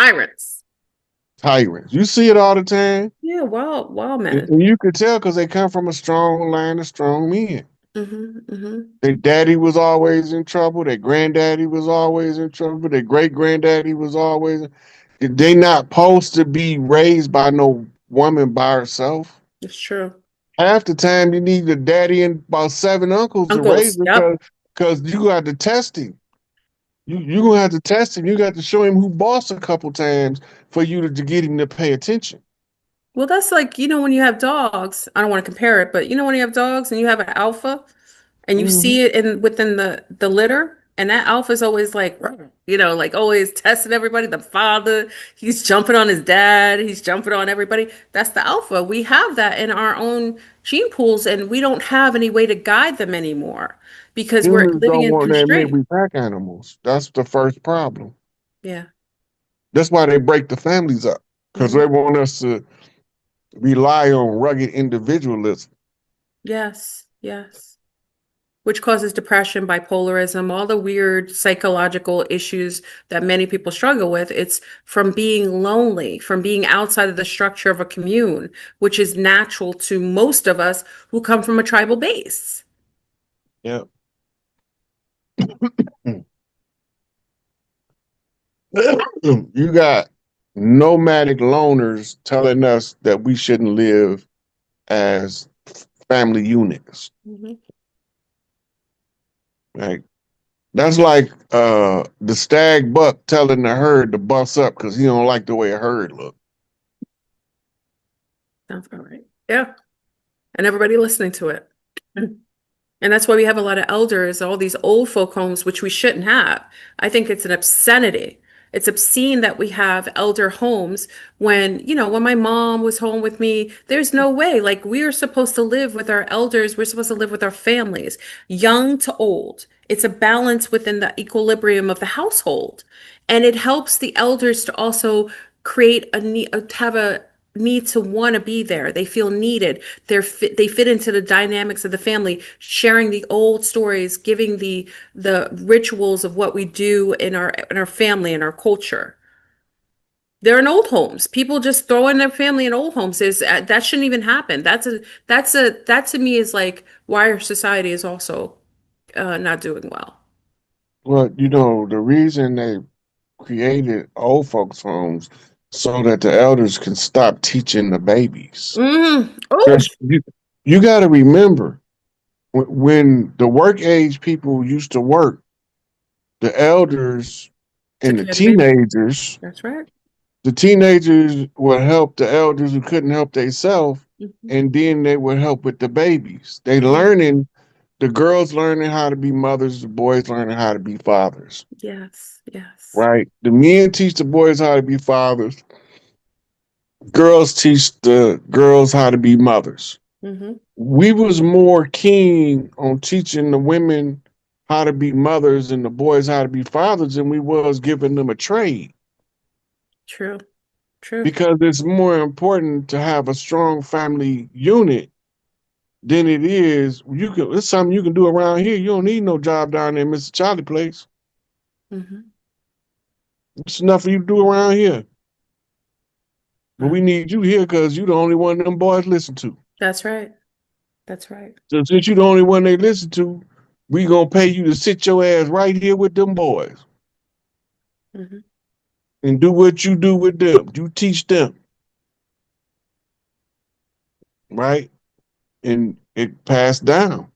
Tyrants. Tyrants. You see it all the time. Yeah, wow, man. And you could tell because they come from a strong line of strong men. Mm-hmm. Their daddy was always in trouble. Their granddaddy was always in trouble. Their great granddaddy was always. They not supposed to be raised by no woman by herself. It's true. Half the time you need a daddy and about seven uncles to raise Uncles. her Yep. because you got to test him. You gonna have to test him. You got to show him who boss a couple times for you to get him to pay attention. Well, that's like, when you have dogs, I don't want to compare it, but when you have dogs and you have an alpha and you Hmm. see it within the litter, and that alpha is always like, like always testing everybody. The father, he's jumping on his dad, he's jumping on everybody. That's the alpha. We have that in our own gene pools, and we don't have any way to guide them anymore because we're Humans living don't in want to admit constraint. we pack animals. That's the first problem. Yeah. That's why they break the families up because Hmm. they want us to rely on rugged individualism. Yes. Yes. Which causes depression, bipolarism, all the weird psychological issues that many people struggle with. It's from being lonely, from being outside of the structure of a commune, which is natural to most of us who come from a tribal base. Yeah. You got nomadic loners telling us that we shouldn't live as family units. Mhm. Right? That's like the stag buck telling the herd to bust up because he don't like the way a herd look. Sounds about right. Yeah. And everybody listening to it. And that's why we have a lot of elders, all these old folk homes, which we shouldn't have. I think it's an obscenity. It's obscene that we have elder homes when my mom was home with me, there's no way. Like, we are supposed to live with our elders. We're supposed to live with our families, young to old. It's a balance within the equilibrium of the household. And it helps the elders to also create a need, have a need to want to be there. They feel needed. They fit into the dynamics of the family, sharing the old stories, giving the rituals of what we do in our family and our culture. They're in old homes. People just throw in their family in old homes. That shouldn't even happen. That to me is like why our society is also not doing well. Well, the reason they created old folks' homes so that the elders can stop teaching the babies. Oh, Because you got to remember when the work age people used to work, the elders took and care of the baby. That's right. the teenagers would help the elders who couldn't help themselves, Mhm. and then they would help with the babies. Yeah. The girls learning how to be mothers, the boys learning how to be fathers. Yes. Yes. Right? The men teach the boys how to be fathers. Girls teach the girls how to be mothers. Hmm. We was more keen on teaching the women how to be mothers and the boys how to be fathers than we was giving them a trade True. True. because it's more important to have a strong family unit than it is it's something you can do around here. You don't need no job down there, Mr. Charlie Place. Hmm. It's enough for you to do around here. But Wow. we need you here because you the only one them boys listen to. That's right. That's right. So since you the only one they listen to, we gonna pay you to sit your ass right here with them boys Hmm. and do what you do with them. You teach them, right? And it passed down.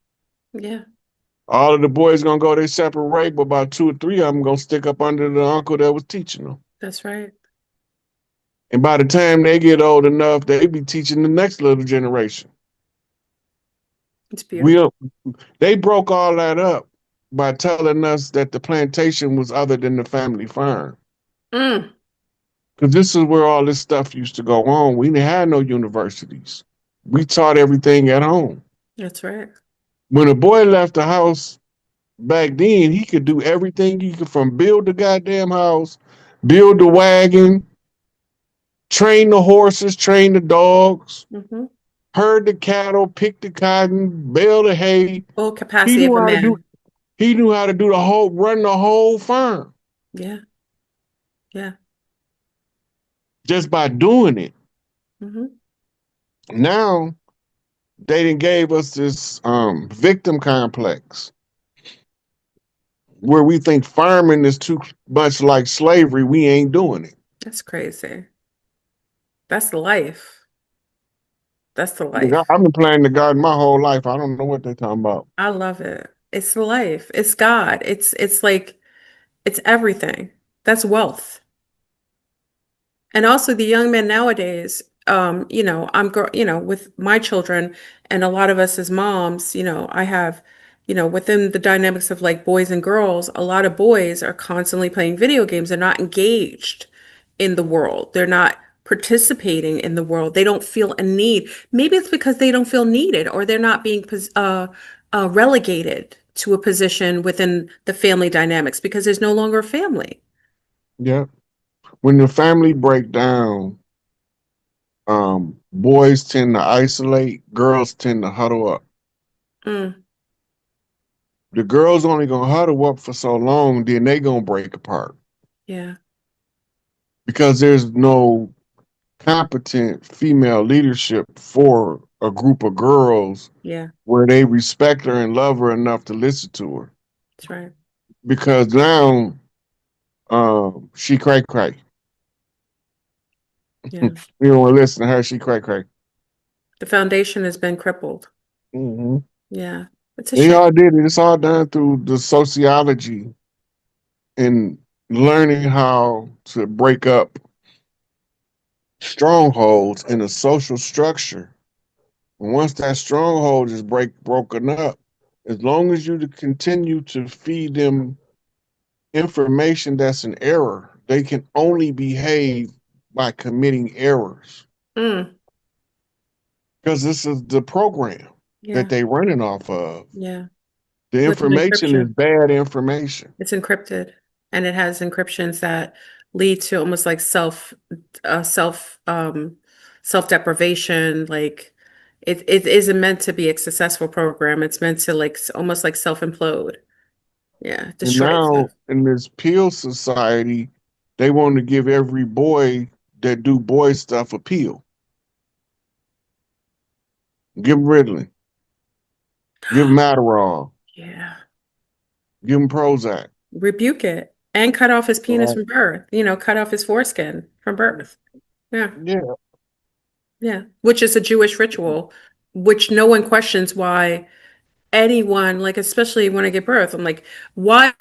Yeah. All of the boys gonna go their separate way, but about two or three of them gonna stick up under the uncle that was teaching them. That's right. And by the time they get old enough, they be teaching the next little generation. It's We beautiful. they broke all that up by telling us that the plantation was other than the family farm. Mm, Because this is where all this stuff used to go on. We didn't have no universities. We taught everything at home. that's right. When a boy left the house back then, he could do everything he could from build the goddamn house, build the wagon, train the horses, train the dogs, Hmm. herd the cattle, pick the cotton, bale the hay. Full He capacity of knew a how to do man. he knew how to do run the whole farm. Yeah. Yeah. just by doing it. Hmm. Now they done gave us this victim complex where we think farming is too much like slavery. We ain't doing it. That's crazy. That's life. That's the Nigga, life. I've been planting the garden my whole life. I don't know what they're talking about. I love it. It's life. It's God. It's like it's everything. That's wealth. And also the young men nowadays, with my children and a lot of us as moms, I have, within the dynamics of like boys and girls, a lot of boys are constantly playing video games. They're not engaged in the world. They're not participating in the world. They don't feel a need. Maybe it's because they don't feel needed or they're not being relegated to a position within the family dynamics because there's no longer a family. Yeah. When the family break down, boys tend to isolate, girls tend to huddle up. Mm, The girls only gonna huddle up for so long, then they gonna break apart yeah, because there's no competent female leadership for a group of girls yeah, where they respect her and love her enough to listen to her. that's right. Because now, she cray cray. Yeah. You don't want to listen to her. She cray cray. The foundation has been crippled. Mm-hmm. Yeah. It's a They shame. all did it. It's all done through the sociology and learning how to break up strongholds in a social structure. And once that stronghold is broken up, as long as you continue to feed them information that's an error, they can only behave by committing errors Mm, because this is the program that yeah. they running off of. Yeah. The With an information is encryption. bad information. It's encrypted and it has encryptions that lead to almost like uh, self, um, self-deprivation. Like it isn't meant to be a successful program. It's meant to like almost like self-implode. Yeah. And Destroy now itself. in this pill society, they want to give every boy that do boy stuff a pill. Give them Ritalin, give them Adderall, Yeah. give them Prozac. Rebuke it and cut off his penis Right. from birth, cut off his foreskin from birth. Yeah. Yeah, Yeah, which is a Jewish ritual, which no one questions why anyone, like, especially when I give birth, I'm like, why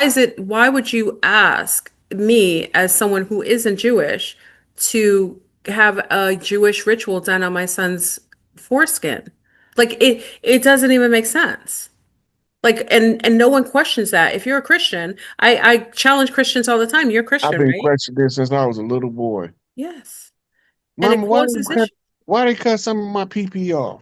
would you ask me as someone who isn't Jewish to have a Jewish ritual done on my son's foreskin? Like it doesn't even make sense. Like, and no one questions that. If you're a Christian, I challenge Christians all the time. You're a I've Christian, been right? questioning this since I was a little boy. Yes. And it Mama, causes issues. why they cut some of my pee off?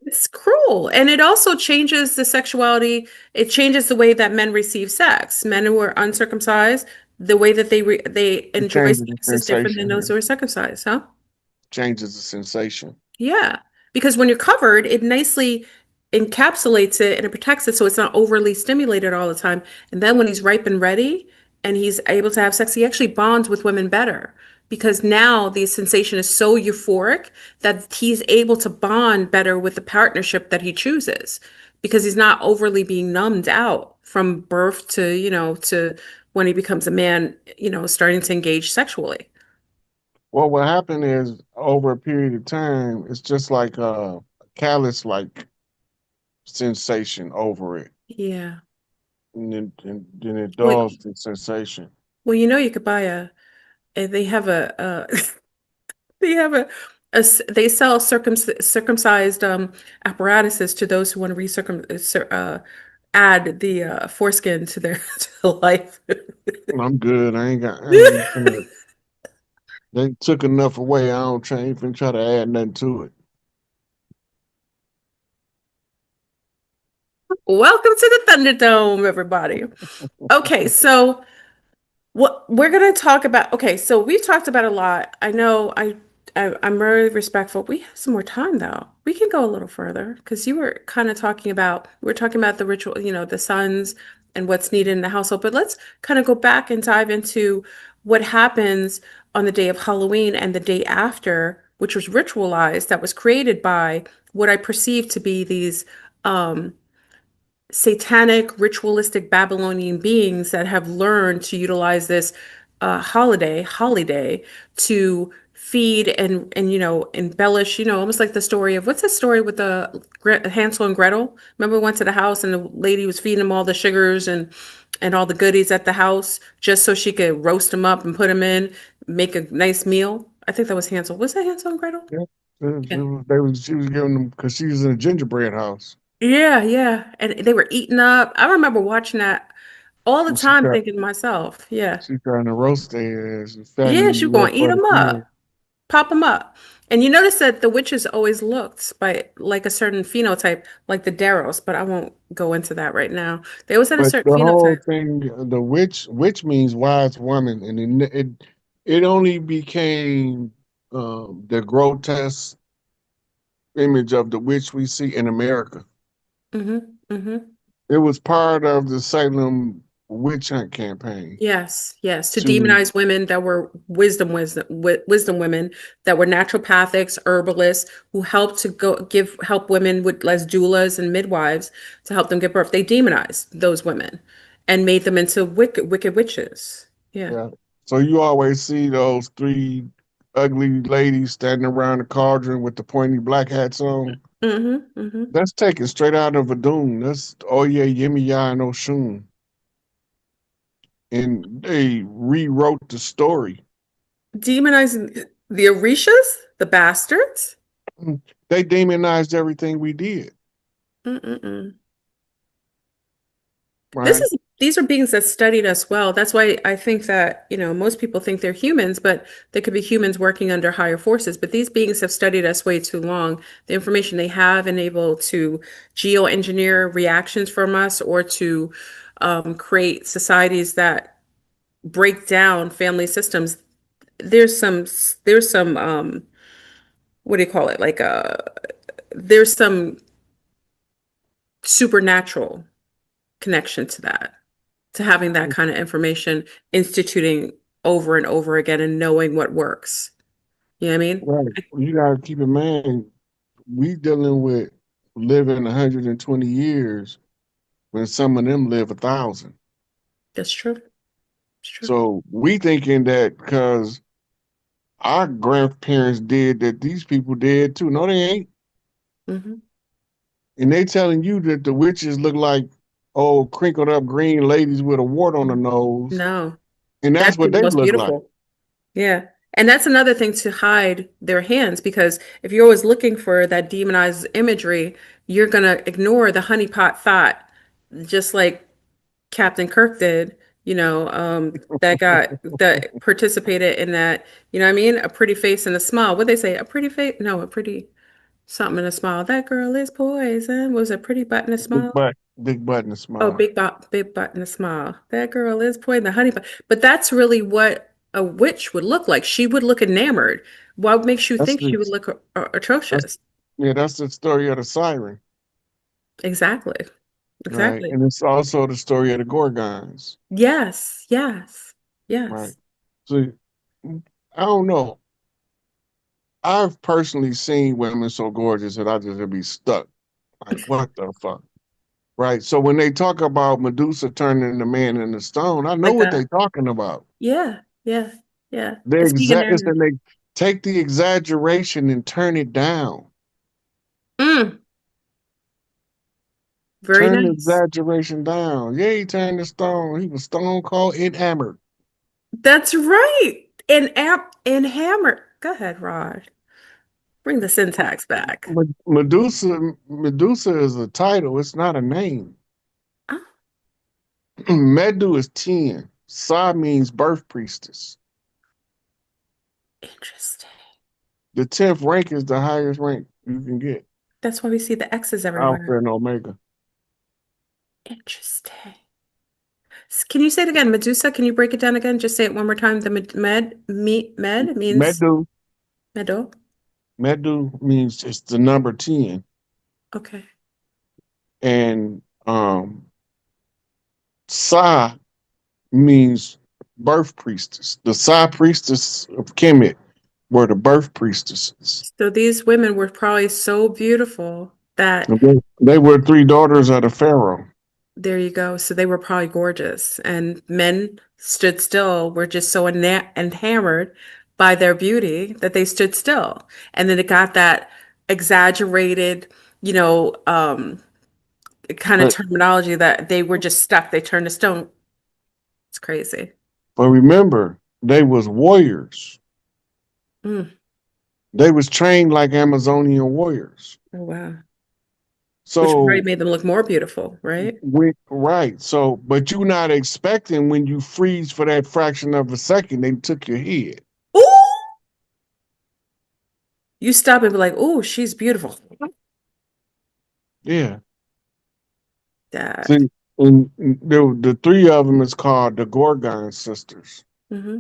It's cruel. And it also changes the sexuality. It changes the way that men receive sex. Men who are uncircumcised, the way that they It enjoy changes the sex is different than those sensation. who are circumcised, huh? Changes the sensation. Yeah, because when you're covered, it nicely encapsulates it and it protects it so it's not overly stimulated all the time. And then when he's ripe and ready and he's able to have sex, he actually bonds with women better because now the sensation is so euphoric that he's able to bond better with the partnership that he chooses because he's not overly being numbed out from birth to, to when he becomes a man, starting to engage sexually. Well, what happened is over a period of time, it's just like a callus like sensation over it. Yeah. And then it Well, dulls the sensation. well, you could buy they have they have they sell circumcised apparatuses to those who want to add the foreskin to their to life. I'm good. I ain't finna, they took enough away. I don't try, ain't finna try to add nothing to it. Welcome to the Thunderdome, everybody. Okay, so what we're gonna talk about, okay, so we've talked about a lot. I know I'm very respectful. We have some more time though. We can go a little further because you were kind of talking about, we are talking about the ritual, the sons and what's needed in the household. But let's kind of go back and dive into what happens on the day of Halloween and the day after, which was ritualized, that was created by what I perceive to be these um, satanic, ritualistic Babylonian beings that have learned to utilize this holiday to feed and embellish, almost like the story of what's the story with the Hansel and Gretel? Remember, we went to the house and the lady was feeding them all the sugars and all the goodies at the house just so she could roast them up and put them in, make a nice meal. I think that was Hansel. Was that Hansel and Gretel? Yeah. Yeah. She was giving them because she was in a gingerbread house. Yeah, yeah. And they were eating up. I remember watching that all the And she time tried, thinking to myself, yeah, she trying to roast their ass and yeah, fatten she you up gonna eat for the them kids. up, pop them up. And you notice that the witches always looked by like a certain phenotype, like the Darrows, but I won't go into that right now. They always had a But certain the whole phenotype. thing, the witch means wise woman, and it only became the grotesque image of the witch we see in America. Hmm. Hmm. It was part of the Salem witch hunt campaign Yes, yes, to to demonize women that were wisdom women that were naturopathics, herbalists who helped to help women with less doulas and midwives to help them give birth. They demonized those women and made them into wicked witches. Yeah. yeah. So you always see those three ugly ladies standing around the cauldron with the pointy black hats on. Hmm. Hmm. That's taken straight out of a Doom. That's oh yeah, Yemi Ya and Oshun. And they rewrote the story. Demonizing the Orishas, the bastards. They demonized everything we did, Mm-mm-mm. This right? is these are beings that studied us well. That's why I think that, most people think they're humans, but they could be humans working under higher forces. But these beings have studied us way too long. The information they have and able to geoengineer reactions from us or to create societies that break down family systems. There's some what do you call it? Like there's some supernatural connection to that, to having that kind of information, instituting over and over again and knowing what works. You know what I mean? Right. You gotta keep in mind, we dealing with living 120 years when some of them live 1,000. That's true. It's true. So we thinking that because our grandparents did that, these people did too. No, they ain't. Hmm. And they telling you that the witches look like old crinkled up green ladies with a wart on the nose, No, and they're that's actually what the they most look like. beautiful. Yeah. And that's another thing to hide their hands because if you're always looking for that demonized imagery, you're going to ignore the honeypot thought, just like Captain Kirk did, that participated in that, you know what I mean? A pretty face and a smile. What they say? A pretty face? No, a pretty something and a smile. That girl is poison. Was a pretty butt and a smile? Big butt and a Oh, smile. big butt and a smile. That girl is poison. The honey butt. But that's really what a witch would look like. She would look enamored. What makes you That's think she the would look that's atrocious? yeah, that's the story of the siren, Exactly. right? Exactly. And it's also the story of the Gorgons, Yes. Yes. right? Yes. So I don't know. I've personally seen women so gorgeous that I just would be stuck. Like, what the fuck? Right. So when they talk about Medusa turning the man into stone, I know Like what they that. talking about. Yeah. Yeah. Yeah. The It's being exact is that enamored. they take the exaggeration and turn it down. Mm, very Turn the nice. exaggeration down. Yeah, he turned the stone. He was stone cold enamored. That's right. And hammer. Go ahead, Rod. Bring the syntax back. Medusa is a title. It's not a name. Oh, Medu is 10. Sa means birth priestess. interesting. The 10th rank is the highest rank you can get. That's why we see the X's Alpha everywhere. and Omega. Interesting. Can you say it again? Medusa, can you break it down again? Just say it one more time. The med means Medu, meadow. Medu means it's the number 10. Okay. And Sa means birth priestess. The Sa priestess of Kemet were the birth priestesses. So these women were probably so beautiful that And they were three daughters of the Pharaoh. there you go. So they were probably gorgeous, and men stood still, were just so enamored by their beauty that they stood still. And then it got that exaggerated, you know, kind of But terminology that they were just stuck. They turned to stone. It's crazy. but remember, they was warriors. Mm. They was trained like Amazonian warriors. Oh, wow. Which probably So made them look more beautiful, right? right. So but you're not expecting when you freeze for that fraction of a second, they took your head. Ooh! You stop and be like, "Ooh, she's beautiful." Yeah. That. See, and the three of them is called the Gorgon sisters. Hmm.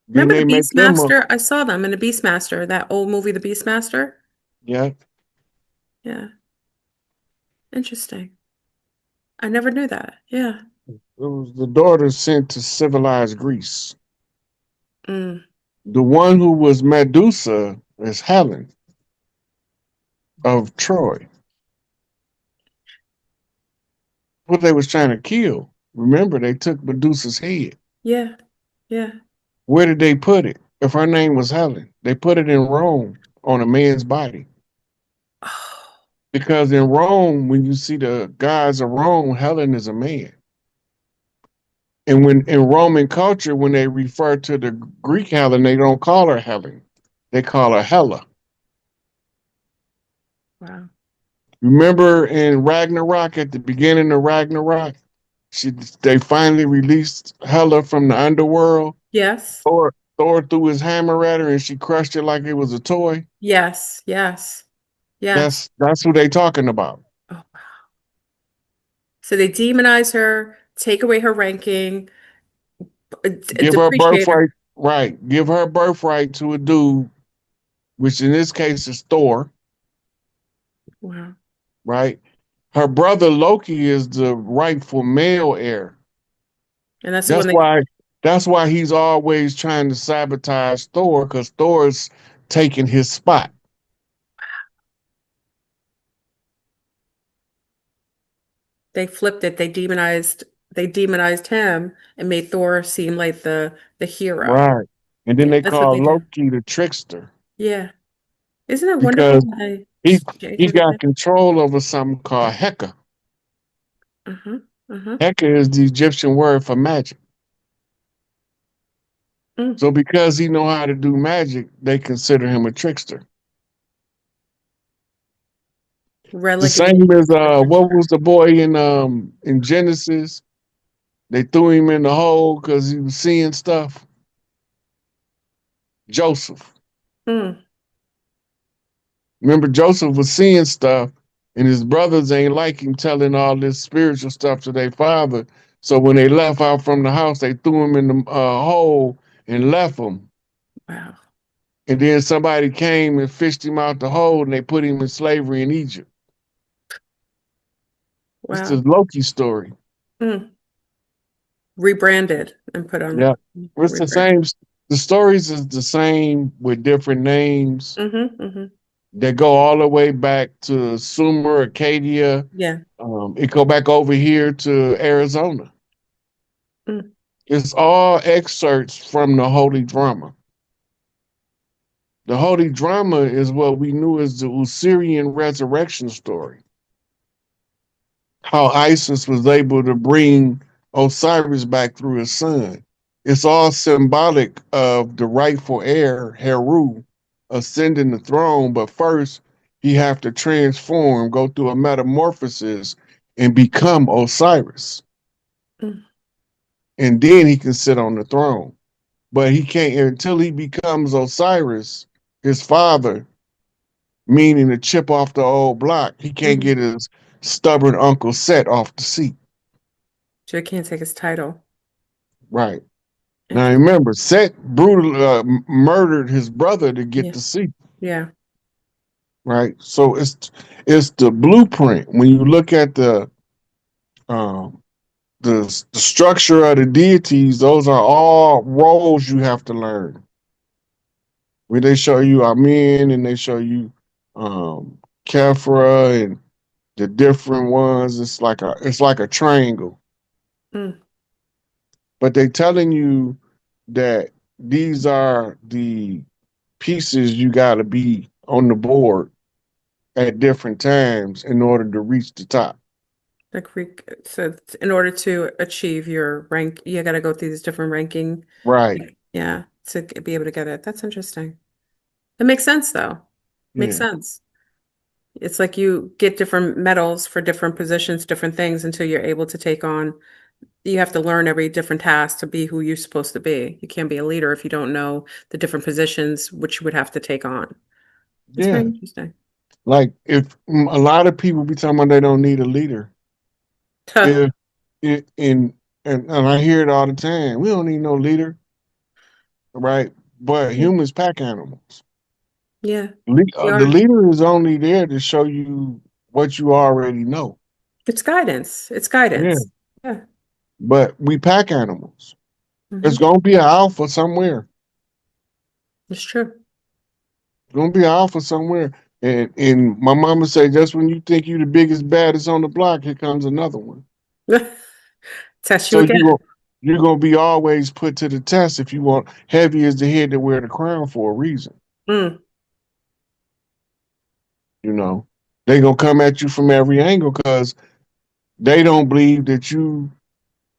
Then Remember the they make them a Beastmaster? I saw them in the Beastmaster, that old movie, The Beastmaster. yeah. Yeah, interesting. I never knew that. Yeah. It was the daughters sent to civilized Greece. Mm. The one who was Medusa is Helen of Troy. What they was trying to kill. Remember, they took Medusa's head. Yeah. Yeah. Where did they put it? If her name was Helen, they put it in Rome on a man's body. Oh, Because in Rome, when you see the gods of Rome, Helen is a man. And when in Roman culture, when they refer to the Greek Helen, they don't call her Helen. They call her Hela. wow. Remember in Ragnarok, at the beginning of Ragnarok, she they finally released Hela from the underworld. Yes. Thor threw his hammer at her and she crushed it like it was a toy. Yes. Yes. Yes. That's who they talking about. Oh, wow. So they demonize her, take away her ranking, Give her depreciate her. birthright, right. Give her birthright to a dude, which in this case is Thor, Wow. right? Her brother Loki is the rightful male heir. And that's the one That's they, why that's why he's always trying to sabotage Thor, because Thor's taking his spot. they flipped it. They demonized him and made Thor seem like the hero. Right. And then Yeah, they that's what call they do. Loki the trickster Yeah. Isn't it wonderful because how they he he shaded got it? control over something called Heka. Uh-huh. Uh-huh. Heka is the Egyptian word for magic. Mm. So because he know how to do magic, they consider him a trickster. The Relegated same as to the what trickster. was the boy in Genesis? They threw him in the hole because he was seeing stuff. Joseph. Mm. Remember, Joseph was seeing stuff, and his brothers ain't like him telling all this spiritual stuff to their father. So when they left out from the house, they threw him in the hole and left him. Wow. And then somebody came and fished him out the hole, and they put him in slavery in Egypt. It's the Wow. Loki story. Mm. Rebranded and put on Yeah, it's the rebrand. same. The stories is the same with different names Mm-hmm. Mm-hmm. that go all the way back to Sumer, Acadia. Yeah. It go back over here to Arizona. Mm. It's all excerpts from the Holy Drama. The Holy Drama is what we knew as the Osirian resurrection story. How Isis was able to bring Osiris back through his son. It's all symbolic of the rightful heir, Heru, ascending the throne, but first he have to transform, go through a metamorphosis, and become Osiris. Mm. And then he can sit on the throne. But he can't until he becomes Osiris, his father, meaning the chip off the old block. He can't Mm-hmm. get his stubborn Uncle Set off the seat. So he can't take his title. Right. Now Interesting. remember, Set brutally murdered his brother to get Yeah. the seat. Yeah. Right. So it's the blueprint. When you look at um, the structure of the deities, those are all roles you have to learn. Where they show you Amen and they show you Kephra and the different ones. It's like a triangle. Mm, But they telling you that these are the pieces you gotta be on the board at different times in order to reach the top. so in order to achieve your rank, you got to go through these different ranking. Right. Yeah, to be able to get it. That's interesting. It makes sense though. Makes Yeah. sense. It's like you get different medals for different positions, different things until you're able to take on. You have to learn every different task to be who you're supposed to be. You can't be a leader if you don't know the different positions which you would have to take on. It's very Yeah. interesting. Like if a lot of people be talking about they don't need a leader. Huh. If it in and I hear it all the time, we don't need no leader, right? But humans pack animals. Yeah, we The are. leader is only there to show you what you already know. It's guidance. It's Yeah. guidance. Yeah. But we pack animals. There's Hmm. gonna be an alpha somewhere. It's true. There's gonna be an alpha somewhere. And my mama say just when you think you the biggest baddest on the block, here comes another one. Test you So again. you're gonna be always put to the test if you want. Heavy is the head that wear the crown for a reason. Mm, You know, they gonna come at you from every angle because they don't believe that you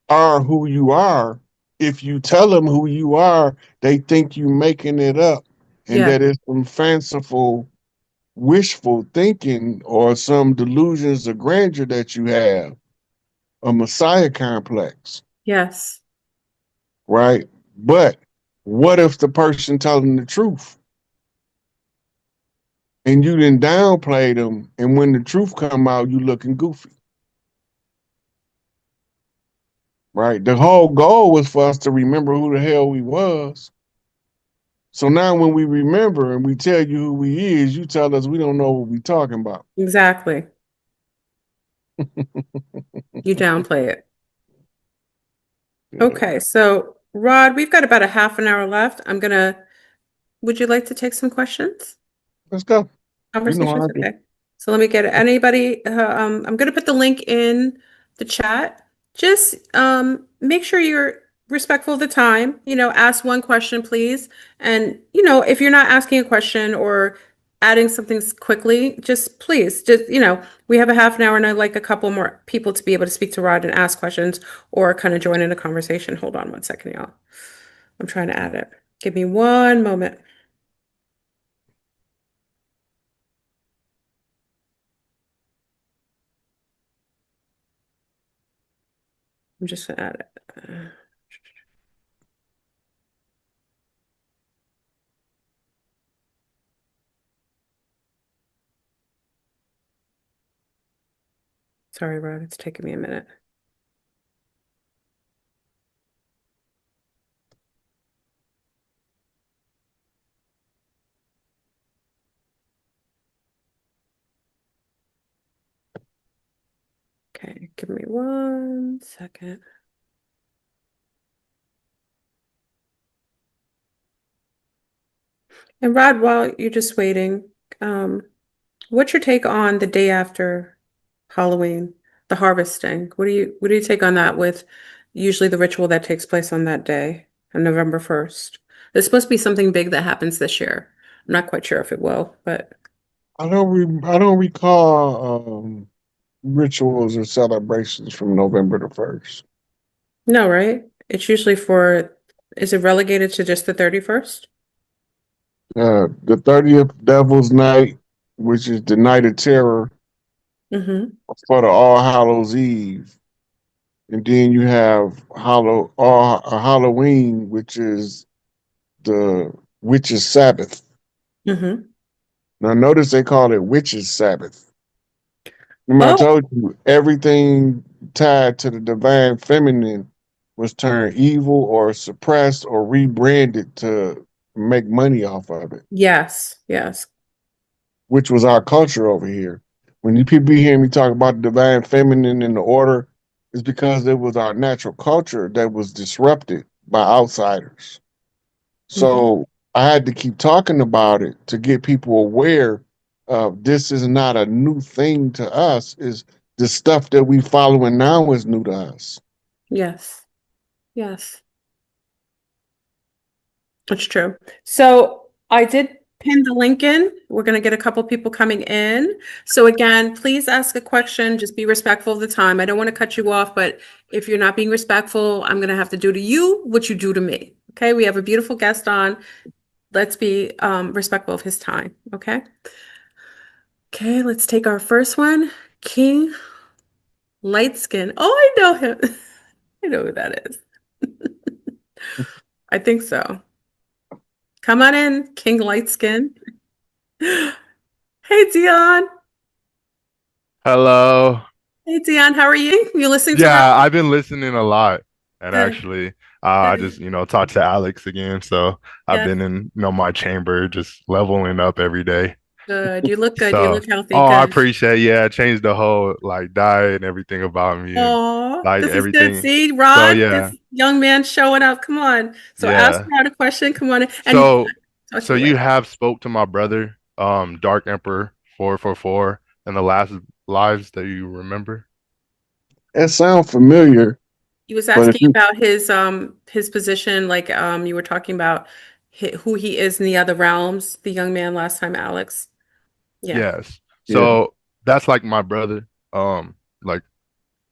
are who you are. If you tell them who you are, they think you making it up and yeah. that it's some fanciful, wishful thinking or some delusions of grandeur that you have, a messiah complex, Yes. right? But what if the person telling the truth and you didn't downplay them, and when the truth come out, you looking goofy, right? The whole goal was for us to remember who the hell we was. So now when we remember and we tell you who we is, you tell us we don't know what we talking about. Exactly. You downplay it. Yeah. Okay, so Rod, we've got about a half an hour left. Would you like to take some questions? Let's go. You know how Conversations? I do. Okay. So let me get anybody, I'm gonna put the link in the chat. Just make sure you're respectful of the time, ask one question, please. And if you're not asking a question or adding something quickly, just please, we have a half an hour and I'd like a couple more people to be able to speak to Rod and ask questions or kind of join in the conversation. Hold on one second, y'all. I'm trying to add it. Give me one moment. I'm just gonna add it. Sorry, Rod, it's taking me a minute. Okay, give me one second. And Rod, while you're just waiting, um, what's your take on the day after Halloween, the harvesting? What do you take on that with usually the ritual that takes place on that day, on November 1st? There's supposed to be something big that happens this year. I'm not quite sure if it will, but I don't recall rituals or celebrations from November the 1st. no, right? It's usually is it relegated to just the 31st? The 30th Devil's Night, which is the night of terror Mm-hmm. for the All Hallows Eve. And then you have Halloween, which is the Witches' Sabbath. Mm-hmm. Now, notice they call it Witches' Sabbath. Remember, I Oh, told you everything tied to the divine feminine was turned evil or suppressed or rebranded to make money off of it, yes, yes. which was our culture over here. When you people hear me talk about the divine feminine and the order, is because it was our natural culture that was disrupted by outsiders. Mhm. So I had to keep talking about it to get people aware of this is not a new thing to us. Is the stuff that we following now is new to us. Yes. Yes. It's true. So I did pin the link in. We're going to get a couple people coming in. So again, please ask a question. Just be respectful of the time. I don't want to cut you off, but if you're not being respectful, I'm going to have to do to you what you do to me. Okay. We have a beautiful guest on. Let's be respectful of his time. Okay. Okay. Let's take our first one. King Lightskin. Oh, I know him. I know who that is. I think so. Come on in, King Lightskin. Hey, Dion. Hello. Hey, Dion, how are you? You listening to our Yeah, I've been listening a lot, and good, actually, I just good, talked to Alex again. So I've yes, been in my chamber, just leveling up every day. good. You look good. You So, look healthy. oh, I Good. appreciate. Yeah, I changed the whole like diet and everything about me, and Oh, like this is good. everything. See, So Rod, yeah, this young man showing up. Come on. So ask yeah. Rod a question. Come on in. And So, talk to so you you later. have spoke to my brother, Dark Emperor 444, in the last lives that you remember? That sounds familiar, He was but if asking you about his position, like you were talking about who he is in the other realms, the young man last time, Alex. Yeah. Yes. yeah. So that's like my brother. Like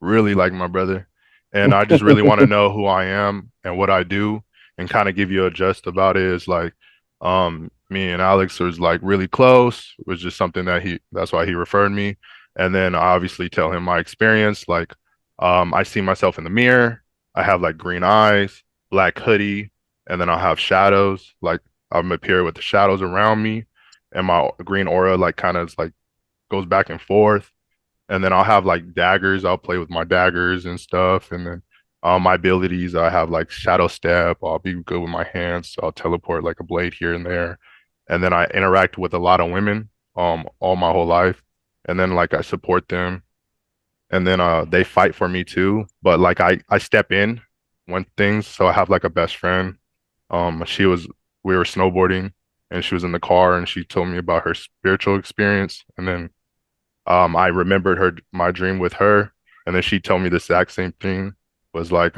really like my brother. And I just really want to know who I am and what I do and kind of give you a gist about it. Is like me and Alex was like really close. It was just something that that's why he referred me. And then I obviously tell him my experience. Like I see myself in the mirror. I have like green eyes, black hoodie, and then I'll have shadows. Like I'm appear with the shadows around me and my green aura like kind of like goes back and forth. And then I'll have like daggers. I'll play with my daggers and stuff. And then my abilities, I have like shadow step. I'll be good with my hands. So I'll teleport like a blade here and there. And then I interact with a lot of women all my whole life. And then like I support them. And then they fight for me too. But like I step in when things. So I have like a best friend. She was we were snowboarding and she was in the car and she told me about her spiritual experience. And then I remembered my dream with her, and then she told me the exact same thing. Was like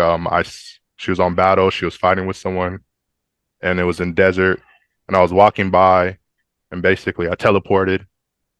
she was on battle, she was fighting with someone, and it was in desert, and I was walking by, and basically I teleported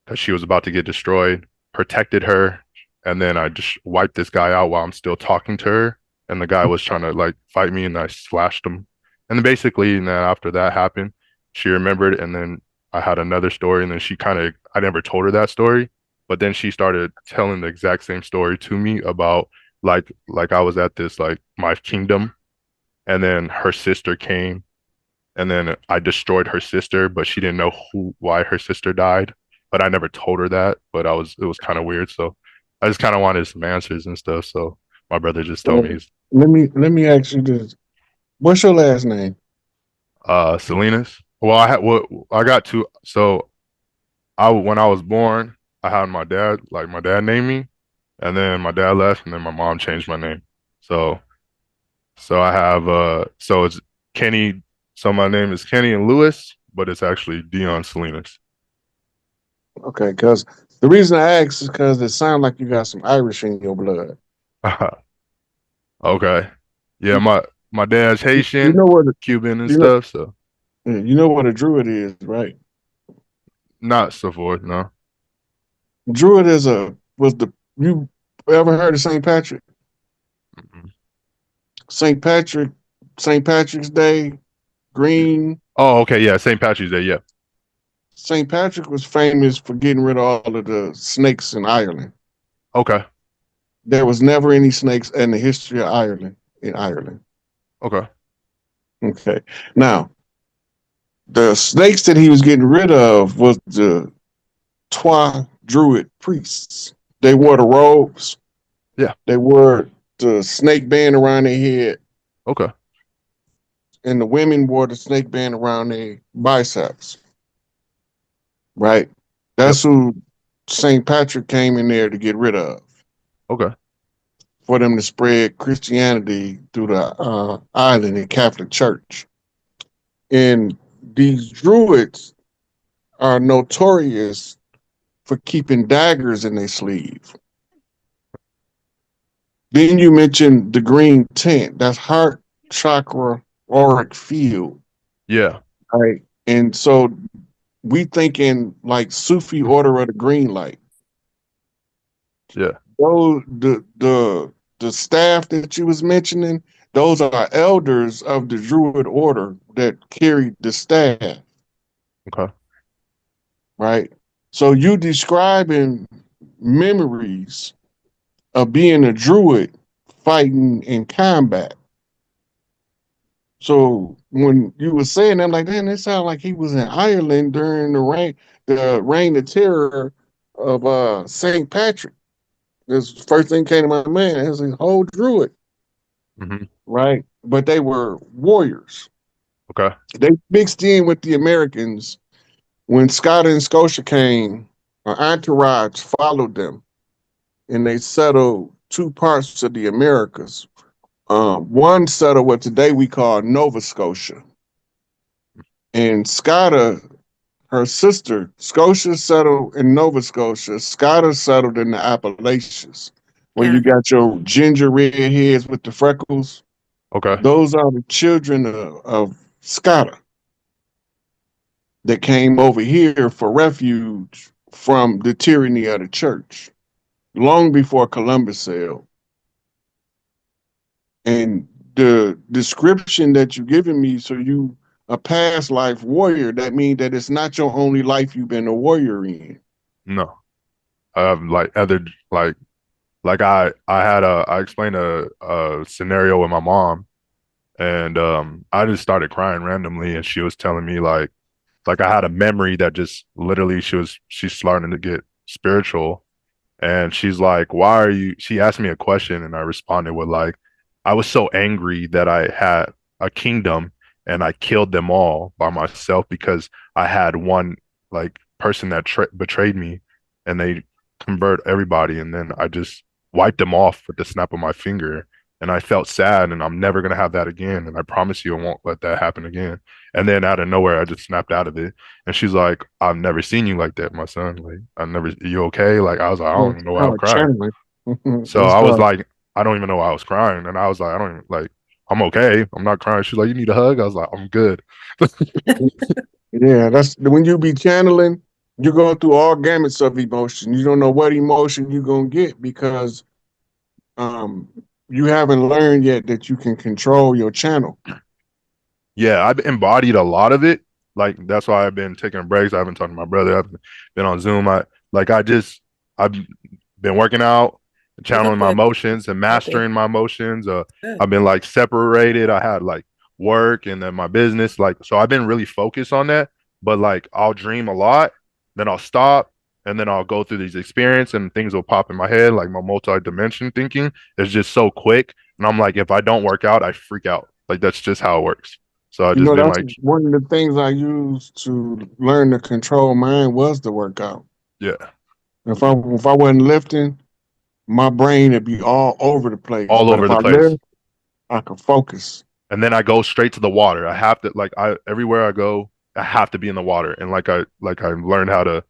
because she was about to get destroyed, protected her, and then I just wiped this guy out while I'm still talking to her, and the guy was trying to like fight me, and I slashed him, and then basically, and then after that happened, she remembered, and then I had another story, and then I never told her that story, but then she started telling the exact same story to me about like I was at this like my kingdom, and then her sister came, and then I destroyed her sister, but she didn't know why her sister died. But I never told her that. But it was kind of weird. So I just kind of wanted some answers and stuff. So my brother just told me Well, he's let me ask you this. What's your last name? Salinas. Well, I got two. So I when I was born, I had my dad. Like my dad named me, and then my dad left, and then my mom changed my name. So I have so it's Kenny. So my name is Kenny and Lewis, but it's actually Dion Salinas. Okay, because the reason I ask is because it sounds like you got some Irish in your blood. Okay. Yeah, my dad's You Haitian, know what? Cuban and You know, stuff, so you know what a druid is, right? not so forth, no. Druid is a was the you ever heard of St. Patrick? Mhm. St. Patrick, St. Patrick's Day, Yeah. Green. Oh, okay, yeah, St. Patrick's Day, yeah. St. Patrick was famous for getting rid of all of the snakes in Ireland. Okay. There was never any snakes in the history of Ireland. In Ireland, Okay. okay. Now the snakes that he was getting rid of was the Twa Druid priests. They wore the robes. Yeah. They wore the snake band around their head, Okay. and the women wore the snake band around their biceps. Right. Yep. That's who St. Patrick came in there to get rid of. Okay. for them to spread Christianity through the island in Catholic Church. And these Druids are notorious for keeping daggers in their sleeve. Then you mentioned the green tent. That's heart chakra auric field, Yeah. right? And so we thinking like Sufi order of the green light. Yeah. Those the staff that you was mentioning, those are elders of the Druid order that carried the staff, Okay. right? So you describing memories of being a Druid fighting in combat. So when you were saying that, I'm like, man, it sounded like he was in Ireland during the reign of terror of Saint Patrick. This first thing came to my mind. It was a whole Druid, Hmm. right? But they were warriors. Okay. They mixed in with the Americans when Scott and Scotia came. An entourage followed them, and they settled two parts of the Americas. One settled what today we call Nova Scotia, and Scotta, her sister, Scotia settled in Nova Scotia. Scotta settled in the Appalachians, where you Canada. got your ginger red heads with the freckles. Okay. Those are the children of Scotta that came over here for refuge from the tyranny of the church long before Columbus sailed. And the description that you're giving me, so you a past life warrior, that means that it's not your only life you've been a warrior in. No. I have like other like I explained a scenario with my mom, and I just started crying randomly, and she was telling me like I had a memory that just literally she's starting to get spiritual, and she's like, why are you, she asked me a question, and I responded with like, I was so angry that I had a kingdom and I killed them all by myself because I had one like person that betrayed me, and they convert everybody, and then I just wiped them off with the snap of my finger, and I felt sad, and I'm never gonna have that again, and I promise you I won't let that happen again. And then out of nowhere I just snapped out of it, and she's like, I've never seen you like that, my son. Like, I never, you okay? Like, I was like, I don't It's even know why I'm called crying. channeling. So It's I was called, like, I don't even know why I was crying. And I was like, I don't even like, I'm okay. I'm not crying. She's like, you need a hug? I was like, I'm good. yeah, that's when you be channeling, you're going through all gamuts of emotion. You don't know what emotion you're gonna get because um you haven't learned yet that you can control your channel. Yeah, I've embodied a lot of it. Like, that's why I've been taking breaks. I haven't talked to my brother. I've been on Zoom. I've been working out, You look channeling my good. emotions and Healthy. mastering my emotions. Good. I've been like separated. I had like work and then my business. Like, so I've been really focused on that. But like, I'll dream a lot, then I'll stop, and then I'll go through these experiences and things will pop in my head. Like, my multi-dimension thinking is just so quick. And I'm like, if I don't work out, I freak out. Like, that's just how it works. So I You just know, been that's like, one of the things I used to learn to control mine was the workout. yeah, If I wasn't lifting, my brain would be all over the place. all But over if the I place. lift, I can focus. And then I go straight to the water. I have to, like, I everywhere I go, I have to be in the water. And like I learned how to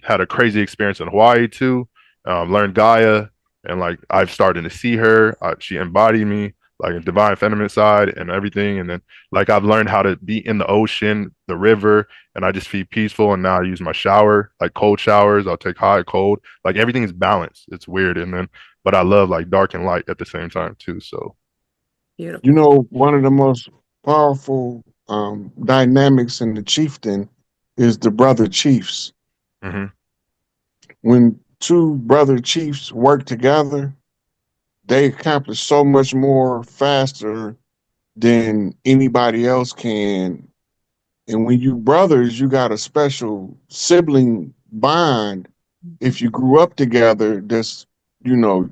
had a crazy experience in Hawaii too. Learned Gaia, and like I've started to see her. She embodied me like a divine feminine side and everything. And then like I've learned how to be in the ocean, the river, and I just feel peaceful. And now I use my shower, like cold showers. I'll take hot, cold. Like, everything is balanced. It's weird. And then but I love like dark and light at the same time too. So You Beautiful. know, one of the most powerful dynamics in the chieftain is the brother chiefs. mhm. When two brother chiefs work together, they accomplish so much more faster than anybody else can. And when you brothers, you got a special sibling bond. If you grew up together, this, you know,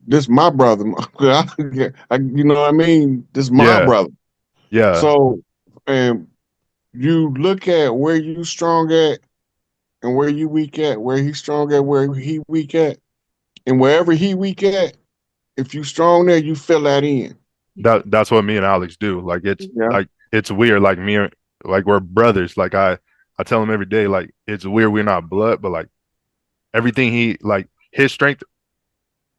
this my brother. You know what I mean? This my Yeah, brother. yeah. So, and you look at where you strong at and where you weak at, where he's strong at, where he weak at, and wherever he weak at, if you strong there, you fill that in. That's what me and Alex do. Yeah. Like it's weird. Like like we're brothers. Like I tell him every day. Like it's weird. We're not blood, but like everything his strength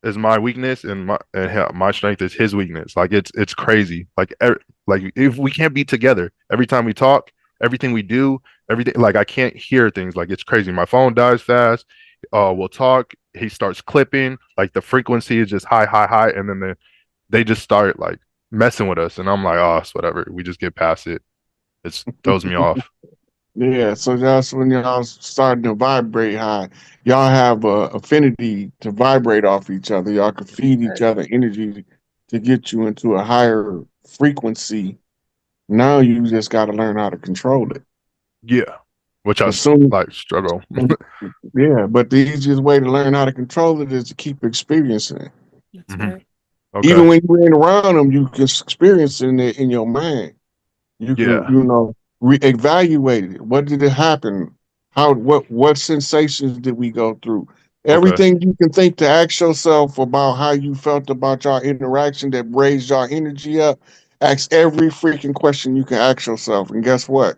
is my weakness, and my strength is his weakness. Like it's crazy. Like if we can't be together every time we talk, everything we do, everything. Like I can't hear things. Like it's crazy. My phone dies fast. We'll talk. He starts clipping. Like the frequency is just high, high, high, and then they just start like messing with us, and I'm like, oh, it's whatever. We just get past it. It throws me off. Yeah, so that's when y'all starting to vibrate high. Y'all have a affinity to vibrate off each other. Y'all can feed each other energy to get you into a higher frequency. Now you just got to learn how to control it. Yeah, which I As soon, like struggle. yeah, but the easiest way to learn how to control it is to keep experiencing it. That's Mhm. right. Okay. Even when you ain't around them, you can experience it in your mind. You can, Yeah. evaluate it. What did it happen? What sensations did we go through? Okay. Everything you can think to ask yourself about how you felt about your interaction that raised your energy up. Ask every freaking question you can ask yourself. And guess what?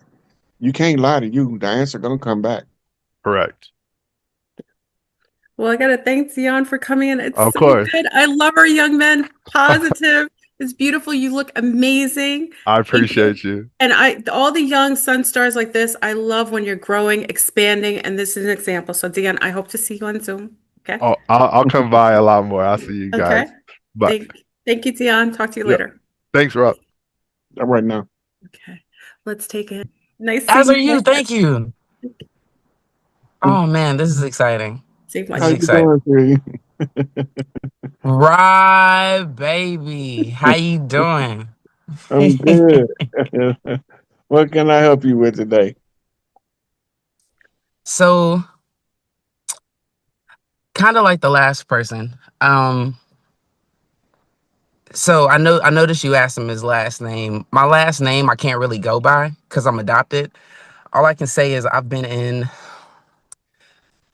You can't lie to you. The answer gonna come back. Correct. Well, I gotta thank Dion for coming in. It's Of so course. good. I love our young men. Positive. It's beautiful. You look amazing. I Thank you. appreciate you. And all the young sun stars like this, I love when you're growing, expanding, and this is an example. So, Dion, I hope to see you on Zoom. Okay. Oh, I'll come by a lot more. I'll see you Okay. guys. But Thank you, Dion. Talk to you yeah, later. thanks, Rob. Right now. Okay. Let's take it. Nice As are seeing you. you. Thank you. Oh man, this is exciting. See my This How is you exciting. doing, Siri? Right, baby. How you doing? I'm good. What can I help you with today? So, kind of like the last person. So I noticed you asked him his last name. My last name I can't really go by because I'm adopted. All I can say is I've been in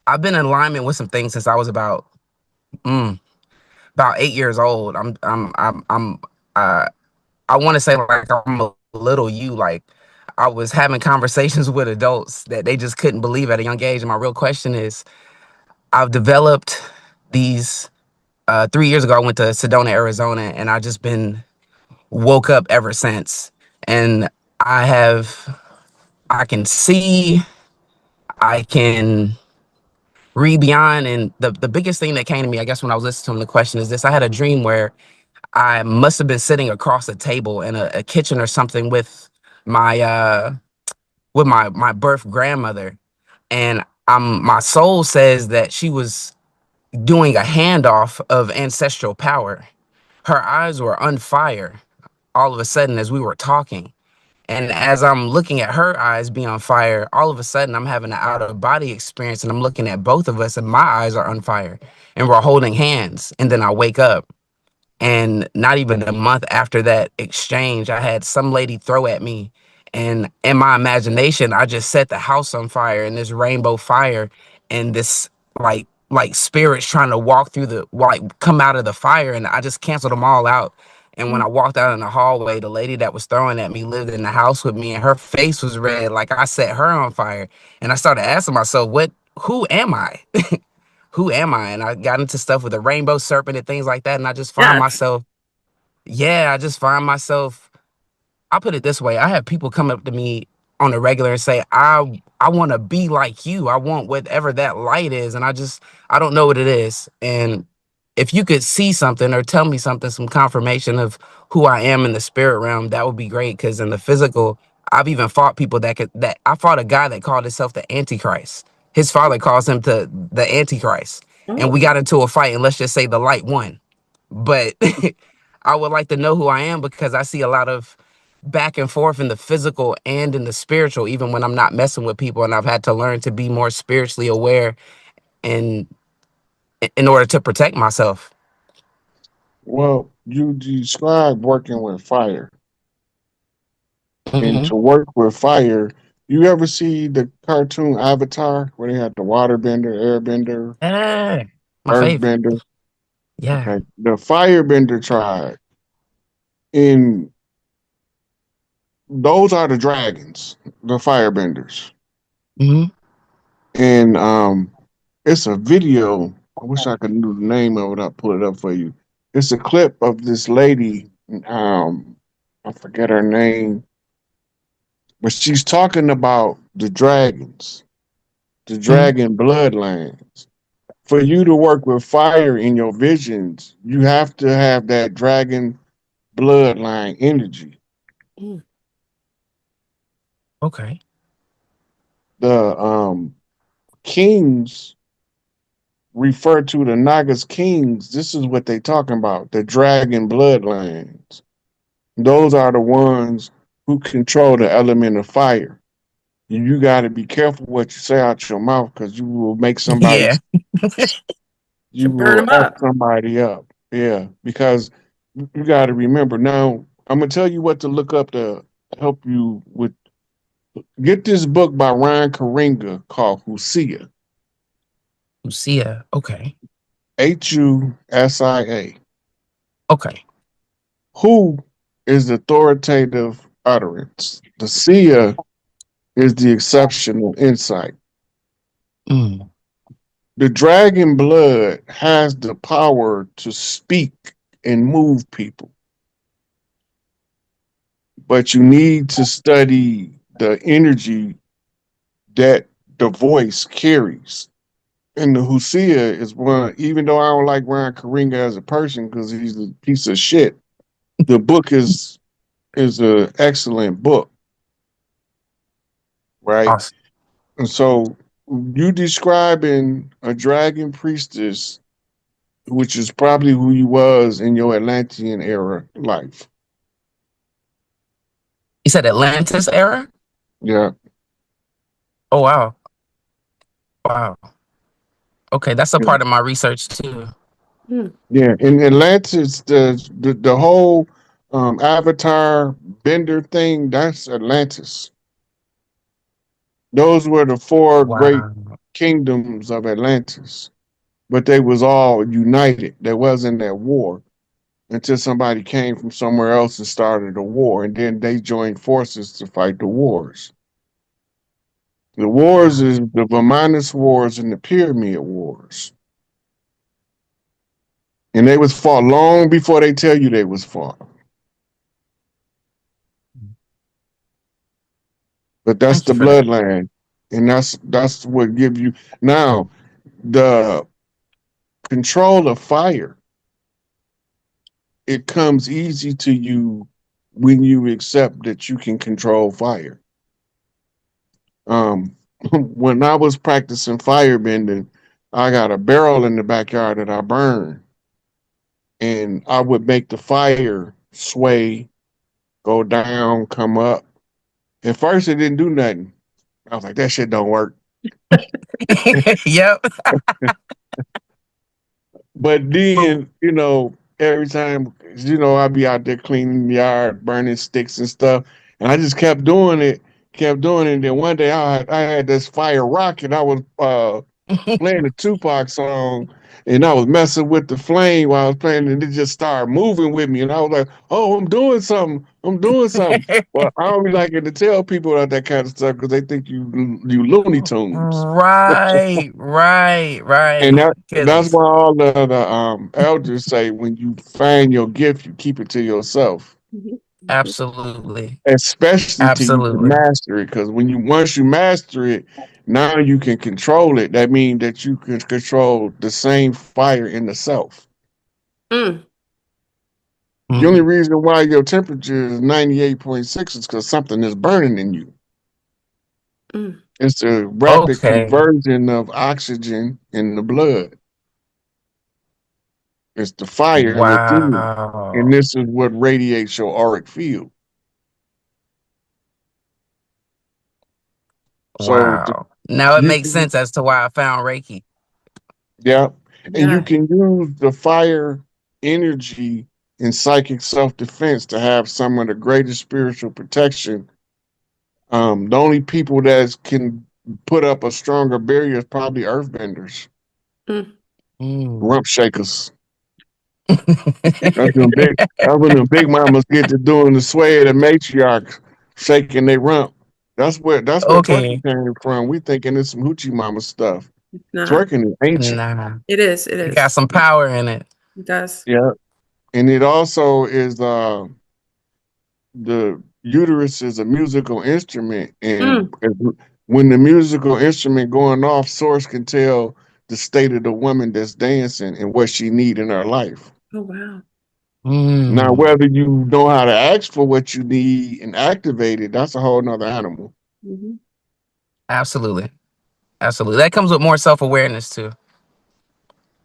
alignment with some things since I was about 8 years old. Uh I want to say like I'm a little you. Like I was having conversations with adults that they just couldn't believe at a young age. And my real question is, I've developed these. 3 years ago, I went to Sedona, Arizona, and I just been woke up ever since. And I have, I can see, I can read beyond. And the biggest thing that came to me, I guess, when I was listening to the question is this: I had a dream where I must have been sitting across a table in a kitchen or something my my birth grandmother, and my soul says that she was doing a handoff of ancestral power. Her eyes were on fire all of a sudden as we were talking, and as I'm looking at her eyes being on fire, all of a sudden I'm having an out of body experience, and I'm looking at both of us and my eyes are on fire, and we're holding hands, and then I wake up. And not even a month after that exchange, I had some lady throw at me. And in my imagination, I just set the house on fire and this rainbow fire and this like spirits trying to walk through come out of the fire. And I just canceled them all out. And when I walked out in the hallway, the lady that was throwing at me lived in the house with me and her face was red, like I set her on fire. And I started asking myself, who am I? Who am I? And I got into stuff with a rainbow serpent and things like that. And I just find Yes. myself, yeah, I just find myself, I'll put it this way. I have people come up to me on a regular and say, I want to be like you. I want whatever that light is. And I don't know what it is. And if you could see something or tell me something, some confirmation of who I am in the spirit realm, that would be great. Cause in the physical, I've even fought people that I fought a guy that called himself the Antichrist. His father calls him the Antichrist. And we Oh, got into a fight, and let's just say the light won. But I would like to know who I am because I see a lot of back and forth in the physical and in the spiritual, even when I'm not messing with people. And I've had to learn to be more spiritually aware and in order to protect myself. Well, you described working with fire. And Hmm. to work with fire, you ever see the cartoon Avatar where they had the waterbender, airbender, Yeah, my favorite. earthbender? Yeah. Okay. The firebender tribe, and those are the dragons, the firebenders. Hmm. And it's a video. I wish I could know the name of it. I'll pull it up for you. It's a clip of this lady. I forget her name, but she's talking about the dragons, the dragon bloodlines. For you to work with fire in your visions, you have to have that dragon bloodline energy. Mm. Okay. The kings refer to the Nagas kings. This is what they talking about: the dragon bloodlines. Those are the ones who control the element of fire. You got to be careful what you say out your mouth, because you will make somebody, Yeah. you Should burn will them F up. somebody up. Yeah, because you got to remember. Now, I'm gonna tell you what to look up to help you with. Get this book by Ryan Karinga called Husia. Lucia. Okay. Husia. Okay. Who is the authoritative utterance? The seer is the exceptional insight. Mm. The dragon blood has the power to speak and move people, but you need to study the energy that the voice carries. And the Husia is one, even though I don't like Ryan Karinga as a person because he's a piece of shit, the book is an excellent book, right? Awesome. And so you describing a dragon priestess, which is probably who you was in your Atlantean era life. You said Atlantis era? Yeah. Oh wow. Wow. Okay, that's a Yeah. part of my research too. Mm. Yeah. In Atlantis, the whole Avatar Bender thing, that's Atlantis. Those were the four great Wow. kingdoms of Atlantis, but they was all united. There wasn't that war until somebody came from somewhere else and started a war, and then they joined forces to fight the wars. The wars is the Vermanus Wars and the Pyramid Wars. And they was fought long before they tell you they was fought. But that's Thank you the for that. bloodline. And that's what give you now the control of fire. It comes easy to you when you accept that you can control fire. Um, when I was practicing firebending, I got a barrel in the backyard that I burned, and I would make the fire sway, go down, come up. At first, it didn't do nothing. I was like, that shit don't work. Yep. But then, every time, I'd be out there cleaning the yard, burning sticks and stuff, and I just kept doing it, kept doing it. And then one day, I had this fire rocket. I was playing a Tupac song, and I was messing with the flame while I was playing, and it just started moving with me. And I was like, "Oh, I'm doing something! I'm doing something!" Well, I don't be liking to tell people about that kind of stuff because they think you Looney Tunes. Right, right, And right. that's Goodness. why all the elders say when you find your gift, you keep it to yourself, Absolutely. especially till you can Absolutely. master it. Because once you master it, now you can control it. That means that you can control the same fire in the self. Mm. The only Mm. reason why your temperature is 98.6 is because something is burning in you. Mm. It's a rapid Okay. conversion of oxygen in the blood. It's the fire within. And Wow. this is what radiates your auric field. So Wow. Now it you makes can, sense as to why I found Reiki. yeah, and you Yeah. can use the fire energy in psychic self-defense to have some of the greatest spiritual protection. The only people that can put up a stronger barrier is probably earthbenders, Mm. Mm. rump shakers. That's when the big mamas get to doing the sway of the matriarchs, shaking their rump. That's where twerking Okay. came from. We thinking it's some hoochie mama stuff. Nah, Twerking is ancient. Nah. it is. It It is. got some power in it. It does. Yeah. And it also is the uterus is a musical instrument, and Mm. when the musical instrument going off, source can tell the state of the woman that's dancing and what she need in her life. Oh, wow. Now, Mm, whether you know how to ask for what you need and activate it, that's a whole nother animal. Hmm. absolutely. Absolutely. That comes with more self-awareness too.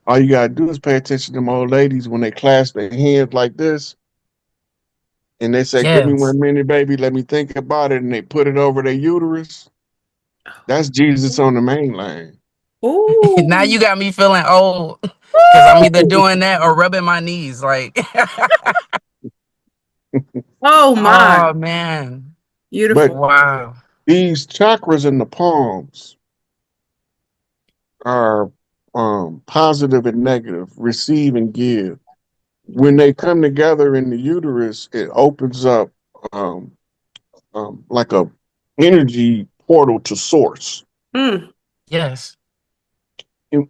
All you gotta do is pay attention to them old ladies when they clasp their hands like this and they say, "Give me Yes. 1 minute, baby, let me think about it," and they put it over their uterus. That's Jesus on the main line. Now Oh, you got me feeling old because I'm either doing that or rubbing my knees. Like, oh my. oh man. But Beautiful. Wow. these chakras in the palms are positive and negative, receive and give. When they come together in the uterus, it opens up um, like a energy portal to source. Mm. Yes.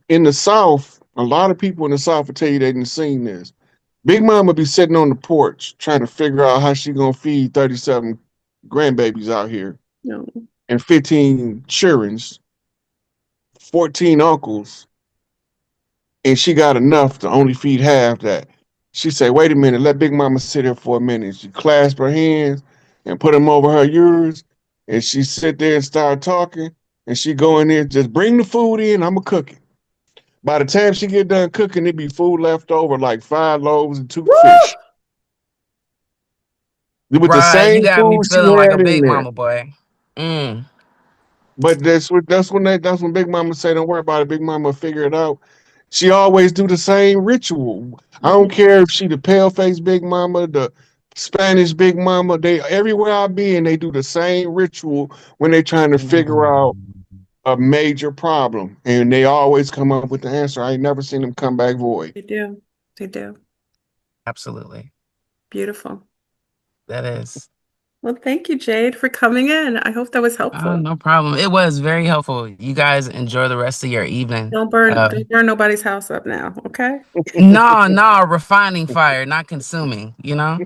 In the South, a lot of people in the South will tell you they didn't seen this. Big Mama be sitting on the porch trying to figure out how she gonna feed 37 grandbabies out here No. and 15 childrens, 14 uncles, and she got enough to only feed half that. She said, "Wait a minute, let Big Mama sit here for a minute." She clasped her hands and put them over her uterus, and she sit there and start talking. And she go in there, just bring the food in. I'ma cook it. By the time she get done cooking, it be food left over, like 5 loaves and 2 fish, Woo! with the Right. You same got me food she feeling like a had in big there. mama boy. Mm. But that's when Big Mama say, "Don't worry about it. Big Mama will figure it out." She always do the same ritual. I don't care if she the pale face Big Mama, the Spanish Big Mama. They everywhere I be, and they do the same ritual when they trying to figure out a major problem, and they always come up with the answer. I ain't never seen them come back void. They do. They do. Absolutely. Beautiful. That is. Well, thank you, Jade, for coming in. I hope that was helpful. No problem. It was very helpful. You guys enjoy the rest of your evening. Don't burn nobody's house up now, okay? No, refining fire, not consuming, you know?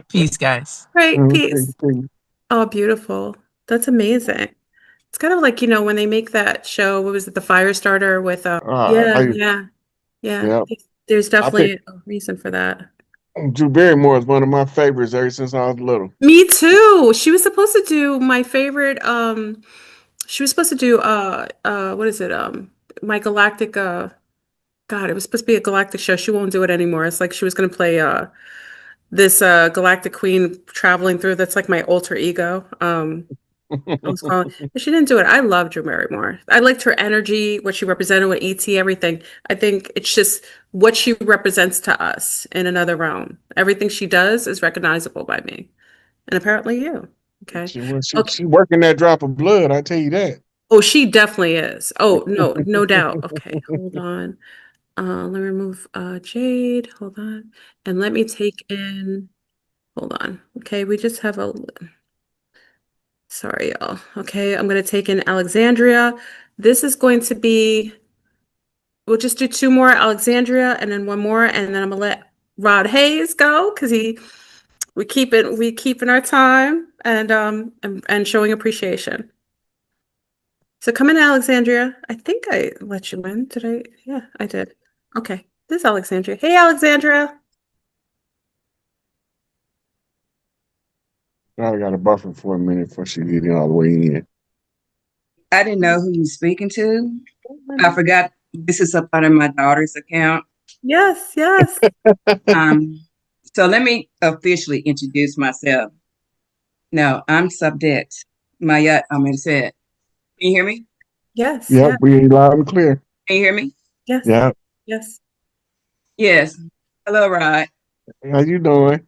Peace, guys. Great, peace. Oh, beautiful. That's amazing. It's kind of like, when they make that show, what was it, The Firestarter with yeah, yeah, yeah. Yeah, There's I think definitely a reason for that. Drew Barrymore is one of my favorites ever since I was little. Me too. She was supposed to do my favorite, she was supposed to do what is it? My Galactic God, it was supposed to be a galactic show. She won't do it anymore. It's like she was gonna play this galactic queen traveling through that's like my alter ego. I was calling, but she didn't do it. I love Drew Barrymore. I liked her energy, what she represented with ET, everything. I think it's just what she represents to us in another realm. Everything she does is recognizable by me, and apparently you. Okay. Okay. She working that drop of blood. I tell you that. Oh, she definitely is. Oh, no, no doubt. Okay, hold on. Let me remove Jade. Hold on. And let me take in, hold on. Okay, we just have a, sorry, y'all. Okay, I'm going to take in Alexandria. This is going to be, we'll just do two more, Alexandria, and then one more, and then I'm gonna let Rod Hayes go because we keeping our time and showing appreciation. So come in, Alexandria. I think I let you in. Did I? Yeah, I did. Okay, this is Alexandria. Hey, Alexandria. I got a buffer for a minute before she get in all the way in. I didn't know who you speaking to. I forgot this is up under my daughter's account. Yes, yes. So let me officially introduce myself. No, I'm Subdet. Mayat Amirset. Can you hear me? Yes, Yep, yes, we loud and clear. Can you hear me? yes, Yeah. yes. Yes. Hello, Rod. How you doing?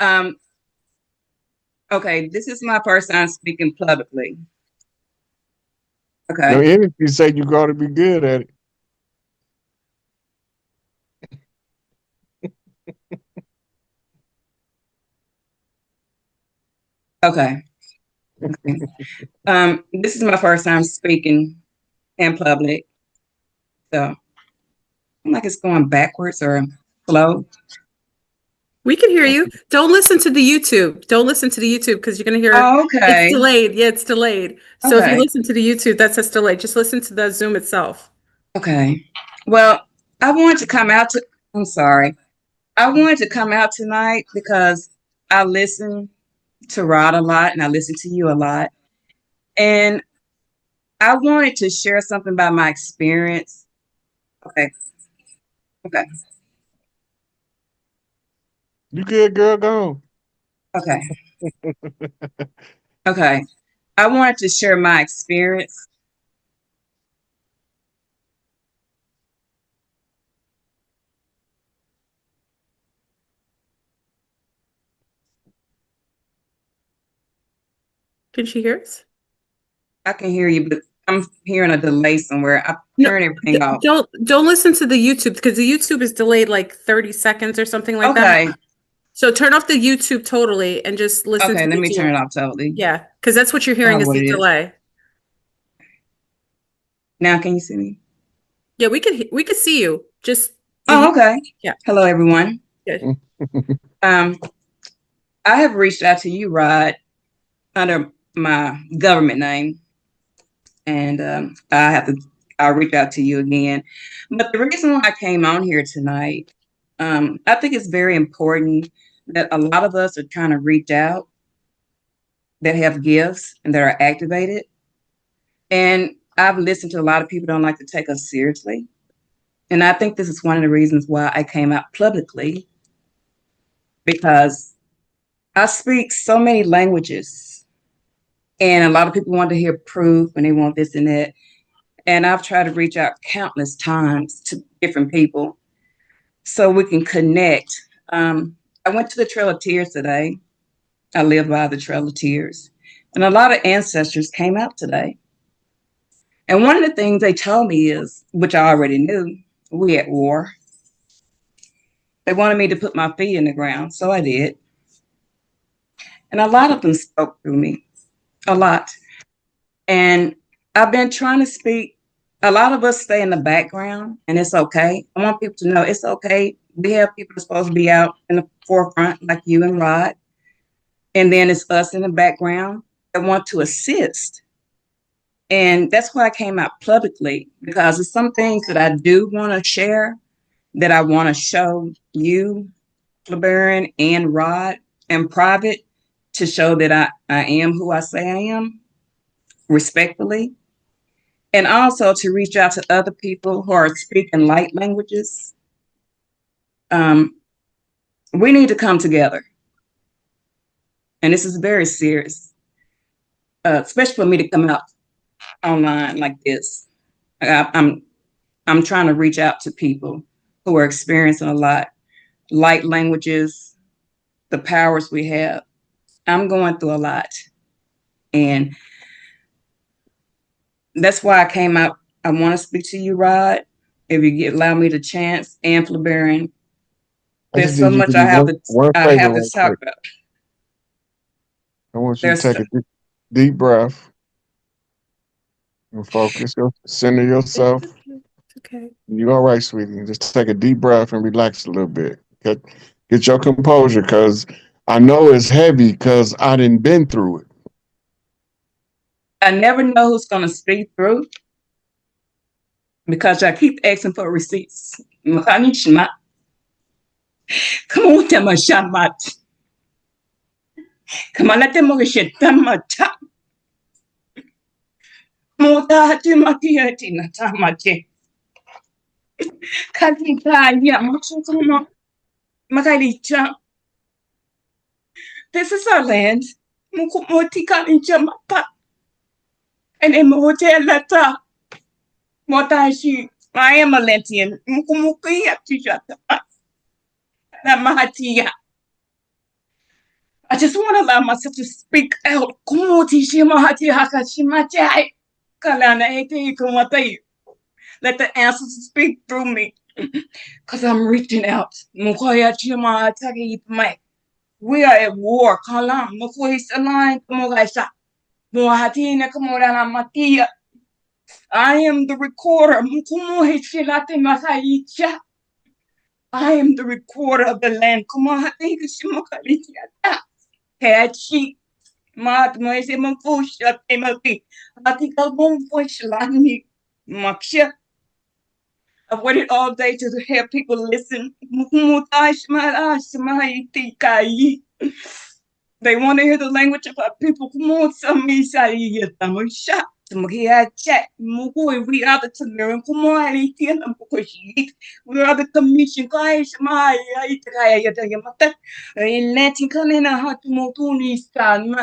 Um, okay, this is my first time speaking publicly. Your Okay. energy say you got to be good at it. Okay. Okay. This is my first time speaking in public, so I'm like it's going backwards or slow. We can hear you. Don't listen to the YouTube. Don't listen to the YouTube because you're gonna hear Oh, it's okay. delayed. Yeah, it's delayed. So if you Okay. listen to the YouTube, that's delayed. Just listen to the Zoom itself. Okay. Well, I wanted to come out to, I'm sorry. I wanted to come out tonight because I listen to Rod a lot and I listen to you a lot. And I wanted to share something about my experience. Okay. Okay. You good, girl? Go. Okay. Okay. I wanted to share my experience. Can she hear us? I can hear you, but I'm hearing a delay somewhere. I No, turn everything off. Don't listen to the YouTube because the YouTube is delayed like 30 seconds or something like Okay. that. So turn off the YouTube totally and just listen Okay, to let the me Zoom. turn it off totally. Yeah, because that's what you're hearing is What the it is. delay. Now can you see me? Yeah, we could see you. Just Oh, okay. Yeah. Hello, everyone. Yeah. I have reached out to you, Rod, under my government name, and I'll reach out to you again. But the reason why I came on here tonight, I think it's very important that a lot of us are trying to reach out that have gifts and that are activated. And I've listened to a lot of people don't like to take us seriously. And I think this is one of the reasons why I came out publicly, because I speak so many languages and a lot of people want to hear proof and they want this and that. And I've tried to reach out countless times to different people so we can connect. I went to the Trail of Tears today. I live by the Trail of Tears. And a lot of ancestors came out today. And one of the things they told me is, which I already knew, we at war. They wanted me to put my feet in the ground, so I did. And a lot of them spoke through me, a lot. And I've been trying to speak. A lot of us stay in the background, and it's okay. I want people to know it's okay. We have people that's supposed to be out in the forefront, like you and Rod. And then it's us in the background that want to assist. And that's why I came out publicly, because there's some things that I do want to share, that I want to show you, LeBaron and Rod, in private, to show that I am who I say I am, respectfully. And also to reach out to other people who are speaking light languages. We need to come together. And this is very serious, especially for me to come out online like this. I'm trying to reach out to people who are experiencing a lot, light languages, the powers we have. I'm going through a lot. And that's why I came out. I want to speak to you, Rod, if you allow me the chance, and LeBaron. There's so much I have to talk about. I want you to take a deep breath and focus. Center yourself. Okay. You're all right, sweetie. Just take a deep breath and relax a little bit. Get your composure, because I know it's heavy because I didn't been through it. I never know who's going to speak through, because I keep asking for receipts. Come on, tell my shamat. Come on, let them shit. Tamata. Mota Timati Natamati. Kadita, yeah, Mochuma. Makalicha. This is our land. Mukumoti Kalichamata. And in Motel Lata. Motashi. I am a Lentian. Mukumukia Tijata. Namahatia. I just want to allow myself to speak out. Kumoti Shimahati Hakashimachai. Kalana Ete Kumatai. Let the answers speak through me. Because I'm reaching out. We are at war. Kalam, Mokuisaline, Kamogaisa, Mohatina, Kamorana Matia. I am the recorder. Mukumuhichilate Masaicha. I am the recorder of the land. Kumahatikishimokalitia. Catchy. Mat Moise Mufusha Timothy. Atika Mumfushlani. Maksha. I've waited all day to hear people listen. They want to hear the language of our people. We are the Tamarian. We are the commission. Latin Kanina Hatumotuni Stan.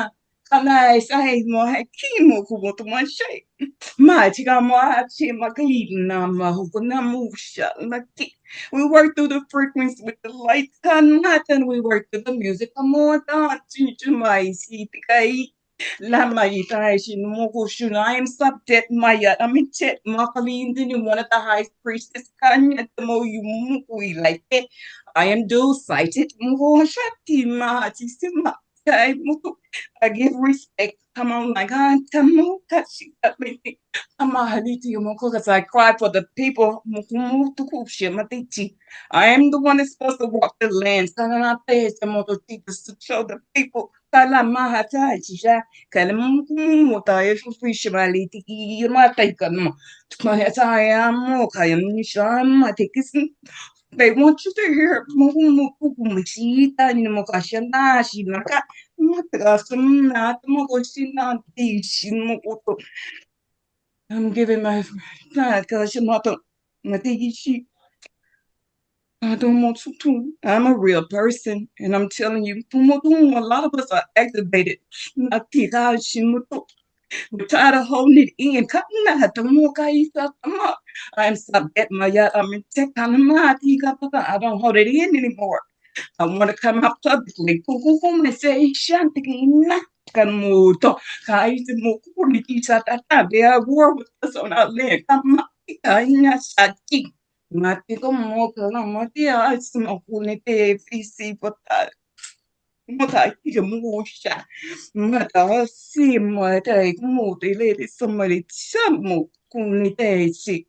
Kana Sai Mohakimo Kumotumashe. We work through the frequency with the lights and we work through the music. I am subject Maya. I mean, check Makalin, one of the high priestess. Like it. I am dual sighted. I give respect. Come on, my God. Because I cry for the people. I am the one that's supposed to walk the land. To show the people. They want you to hear I'm giving my I don't want to. I'm a real person, and I'm telling you, a lot of us are activated. We're tired of holding it in. I'm subject my I'm in tech. I don't hold it in anymore. I want to come out publicly. They are war with us on our land. Mati ko mo ka na mati ay sumakunite fisi pata mata ki mo sha mata si mata mo te le somebody chamu kunite si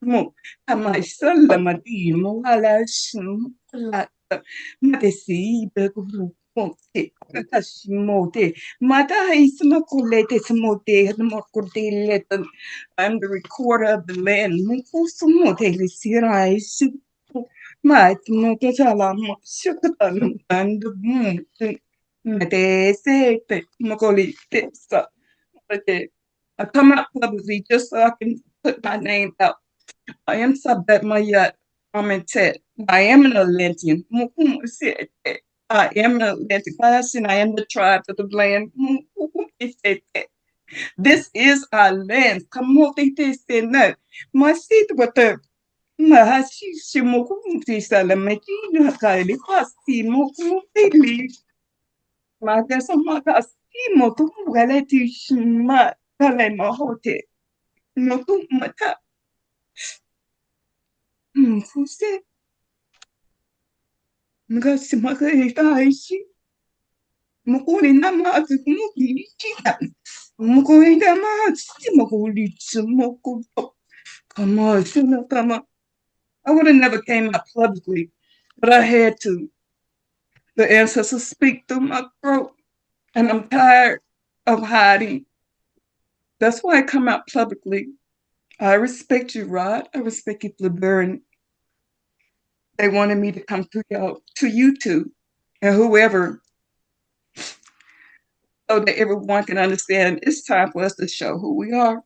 mo ama sala mati mo ala shim la mate si be ko Mote, Mata is Makulete, Smote, Mokurte, I'm the recorder of the land. Mukusumote, Lisirai, Mat, Mokatala, Shukatan, and the moon. Mate, say, Mokoli, okay. I come out publicly just so I can put my name out. I am Sabet Mayat. I'm in Ted. I am an Atlantean. I am an Atlantic class and I am the tribe of the land. This is our land. Come on, they say no. My seat with the Mahashi Shimokumti Salamaki, Kali Pasti, Mokumti. My guess of my Castimo to Galati Shima Kalema Hote. No to Mata. Who said? Ngasimaka itaishi mukuli nama mukuli chita mukuli nama mukuli mukuto kama shuna kama I would have never came out publicly, but I had to. The ancestors speak through my throat, and I'm tired of hiding. That's why I come out publicly. I respect you, Rod. I respect you, Blueberry. They wanted me to come to y'all, to you two, and whoever, so that everyone can understand it's time for us to show who we are.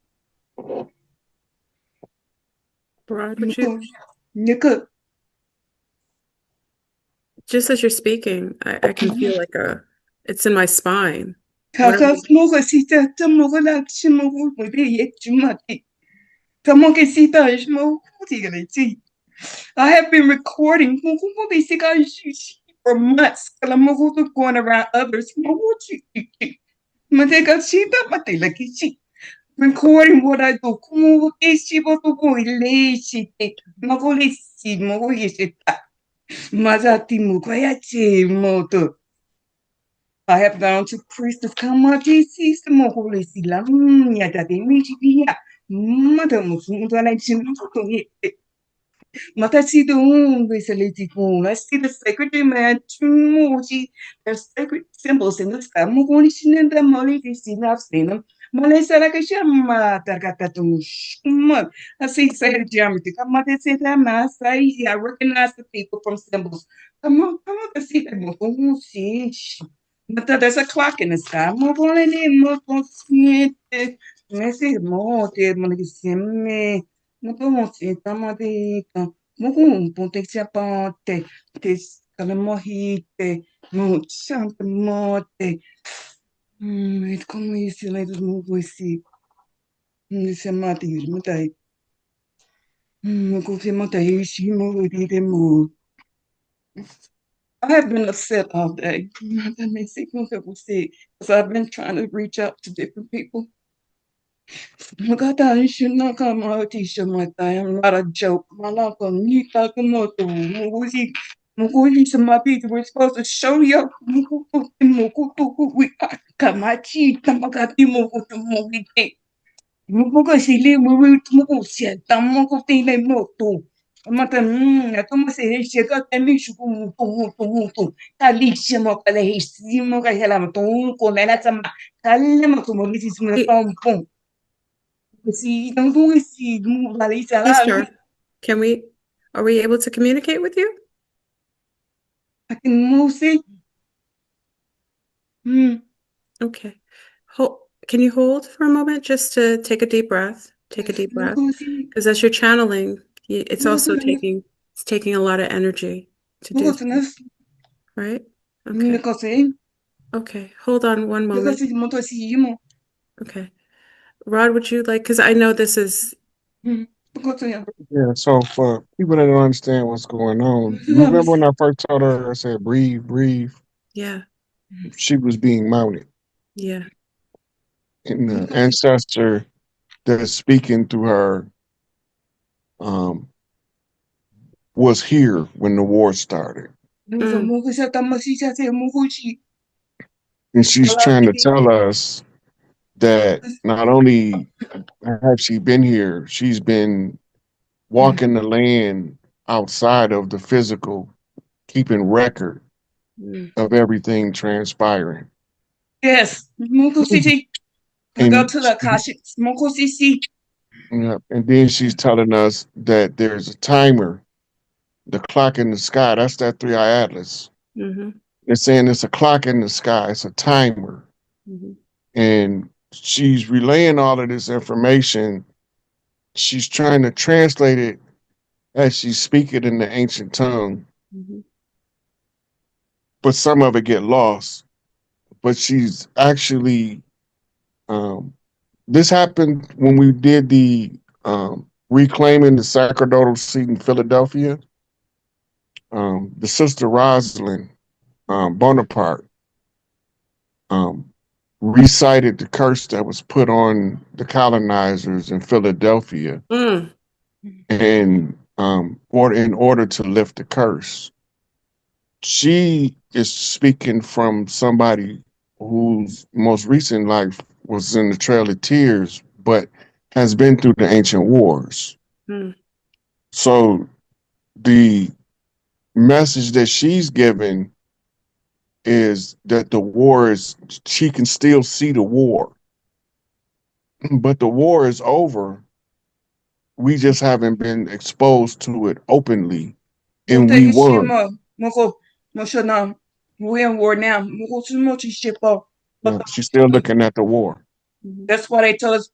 Rod, would you, Nika, just as you're speaking, I can feel like it's in my spine. kakas moga sita tamoga lakshi moga mudi yechumati. Tamoga sita ishmo kutigati. I have been recording for months. Going around others. Recording what I do. Mazati mukayachi moto. I have gone to priestess Kamati Holy Sila Yadimia Mother Muslim Matasidu Vesalitikum. I see the sacred man Tumuji. There's sacred symbols in the sky. Mugunishin and the Molly seen I've seen them. Malesakashama Targatatushma. I see sacred geometry. Come on, they say that mass. I recognize the people from symbols. Come on to see them. Mugushi. But there's a clock in the sky. Mugolini Mugushi. Messi Mote Mugushi. Mugushi Tamadika. Mugun ponte chiaponte, tes calamorite, muchante morte. E come esse lá dos muguisi. Esse mate, mutai. Mugusi mutai, she mugudi mu. I have been upset all day. That makes it sick because I've been trying to reach out to different people. Magata, you should not come out t-shirt like that. I'm not a joke. Malaka, Nita, Kamoto, Mugusi. Mugusi, some my people were supposed to show you. We Kamachi, Tamakati, Mugusi. Mugusi, Mugusi, Tamokote, Moto. Mata, como se chega até me chupo, Talisha, Mocala, Rissimo, Carrelamaton, Comera, Calma, como disse, Pom. See, don't go see, Larissa. Sister, are we able to communicate with you? I can move it. Okay. Can you hold for a moment just to take a deep breath? Take a deep breath. Because as you're channeling, it's also taking a lot of energy to do that, right? Okay. Okay. Hold on one moment. Okay. Rod, would you like, because I know this is, Yeah, so for people that don't understand what's going on, you remember when I first told her, I said, breathe, breathe? yeah, She was being mounted. yeah. And the ancestor that is speaking through her was here when the war started. And she's trying to tell us that not only have she been here, she's been walking the land outside of the physical, keeping record of everything transpiring. Yes, Moko City. I go to the Akashic, Moko City. Yeah, and then she's telling us that there's a timer, the clock in the sky. That's that 3-eye atlas. They're saying it's a clock in the sky. It's a timer. And she's relaying all of this information. She's trying to translate it as she speaks it in the ancient tongue. But some of it get lost. But she's actually, this happened when we did the reclaiming the sacerdotal seat in Philadelphia. The sister Rosalind Bonaparte recited the curse that was put on the colonizers in Philadelphia, and in order to lift the curse. She is speaking from somebody whose most recent life was in the Trail of Tears, but has been through the ancient wars. So the message that she's given is that the war is, she can still see the war, but the war is over. We just haven't been exposed to it openly, and we won. We're in war now. She's still looking at the war. That's why they tell us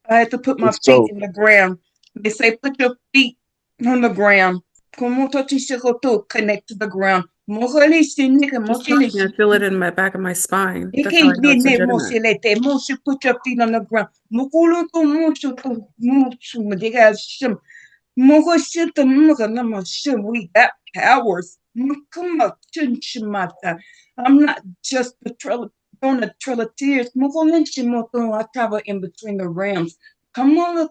I had to put my feet in the ground. They say put your feet on the ground. Connect to the ground. I feel it in my back of my spine. That's how I know it's legitimate. Put your feet on the ground. We got powers. I'm not just on the Trail of Tears. I travel in between the realms. Come on,